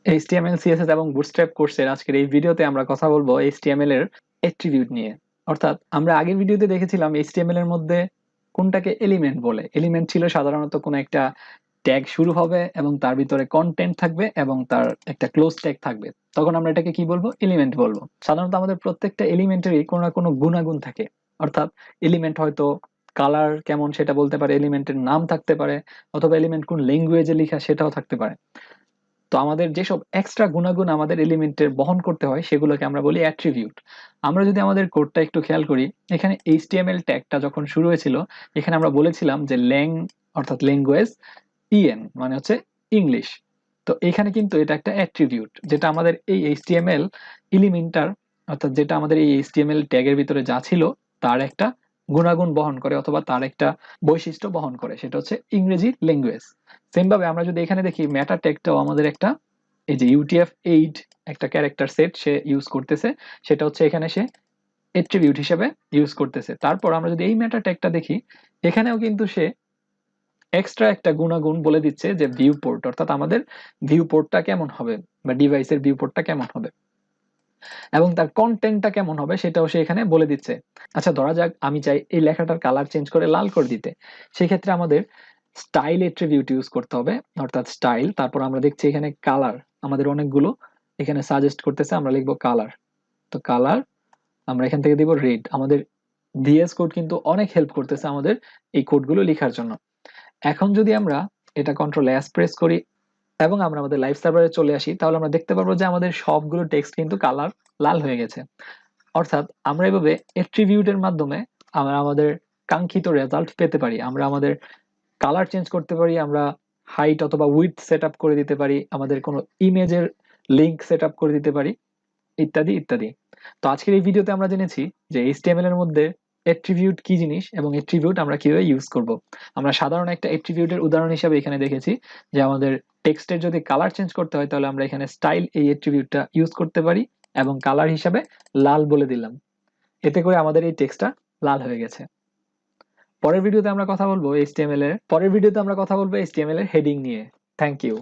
HTML, CSS এবং bootstrap কোর্সের আজকের এই ভিডিওতে আমরা কথা বলবো HTML এর অ্যাট্রিবিউট নিয়ে। অর্থাৎ আমরা আগের ভিডিওতে দেখেছিলাম HTML এর মধ্যে কোনটাকে এলিমেন্ট বলে। এলিমেন্ট ছিল সাধারণত কোনো একটা ট্যাগ শুরু হবে এবং তার ভিতরে কন্টেন্ট থাকবে এবং তার একটা ক্লোজ ট্যাগ থাকবে। তখন আমরা এটাকে কি বলবো? এলিমেন্ট বলবো। সাধারণত আমাদের প্রত্যেকটা এলিমেন্টেরই কোনো না কোনো গুণাগুণ থাকে। অর্থাৎ এলিমেন্ট হয়তো কালার কেমন সেটা বলতে পারে, এলিমেন্টের নাম থাকতে পারে, অথবা এলিমেন্ট কোন ল্যাঙ্গুয়েজে লেখা সেটাও থাকতে পারে। তো আমাদের যেসব এক্সট্রা গুণাগুণ আমাদের এলিমেন্টের বহন করতে হয় সেগুলোকে আমরা বলি অ্যাট্রিবিউট। আমরা যদি আমাদের কোডটা একটু খেয়াল করি, এখানে এইচটিএমএল ট্যাগটা যখন শুরু হয়েছিল, এখানে আমরা বলেছিলাম যে অর্থাৎ ল্যাঙ্গুয়েজ, মানে হচ্ছে ইংলিশ। তো এখানে কিন্তু এটা একটা অ্যাট্রিবিউট, যেটা আমাদের এই এইচটিএমএল এলিমেন্টটার, অর্থাৎ যেটা আমাদের এই এইচটিএমএল ট্যাগের ভিতরে যা ছিল তার একটা গুণাগুণ বহন করে অথবা তার একটা বৈশিষ্ট্য বহন করে, সেটা হচ্ছে ইংরেজি ল্যাঙ্গুয়েজ। সেম ভাবে আমরা যদি এখানে দেখি, মেটা ট্যাগটাও আমাদের একটা, এই যে UTF-8 একটা ক্যারেক্টার সেট সে ইউজ করতেছে, সেটা হচ্ছে এখানে সে এট্রিবিউট হিসেবে ইউজ করতেছে। তারপর আমরা যদি এই মেটা ট্যাগটা দেখি, এখানেও কিন্তু সে এক্সট্রা একটা গুণাগুণ বলে দিচ্ছে যে ভিউ পোর্ট, অর্থাৎ আমাদের ভিউ পোর্টটা কেমন হবে বা ডিভাইসের ভিউ পোর্টটা কেমন হবে এবং তার কন্টেন্টটা কেমন হবে সেটাও সে এখানে বলে দিচ্ছে। আচ্ছা, ধরা যাক আমি চাই এই লেখাটার কালার চেঞ্জ করে লাল করে দিতে। সেক্ষেত্রে আমাদের স্টাইল এট্রিবিউট ইউজ করতে হবে, অর্থাৎ স্টাইল, তারপর আমরা দেখছি এখানে কালার, আমাদের অনেকগুলো এখানে সাজেস্ট করতেছে, আমরা লিখবো কালার। তো কালার আমরা এখান থেকে দিব রেড। আমাদের ভিএস কোড কিন্তু অনেক হেল্প করতেছে আমাদের এই কোডগুলো লেখার জন্য। এখন যদি আমরা এটা কন্ট্রোল S প্রেস করি এবং আমরা আমাদের লাইভ সার্ভারে চলে আসি, তাহলে আমরা দেখতে পারবো যে আমাদের সবগুলো টেক্সট কিন্তু কালার লাল হয়ে গেছে। অর্থাৎ আমরা এভাবে এট্রিবিউটের মাধ্যমে আমরা আমাদের কাঙ্ক্ষিত রেজাল্ট পেতে পারি। আমরা আমাদের কালার চেঞ্জ করতে পারি, আমরা হাইট অথবা উইডথ সেট আপ করে দিতে পারি, আমাদের কোনো ইমেজের লিঙ্ক সেট আপ করে দিতে পারি, ইত্যাদি ইত্যাদি। তো আজকের এই ভিডিওতে আমরা জেনেছি যে HTML এর মধ্যে অ্যাট্রিবিউট কি জিনিস এবং অ্যাট্রিবিউট আমরা কিভাবে ইউজ করব। আমরা সাধারণ একটা অ্যাট্রিবিউটের উদাহরণ হিসেবে এখানে দেখেছি যে আমাদের টেক্সটের যদি কালার চেঞ্জ করতে হয় তাহলে আমরা এখানে স্টাইল এই অ্যাট্রিবিউটটা ইউজ করতে পারি এবং কালার হিসাবে লাল বলে দিলাম। এতে করে আমাদের এই টেক্সটটা লাল হয়ে গেছে। পরের ভিডিওতে আমরা কথা বলবো HTML এর হেডিং নিয়ে। Thank you.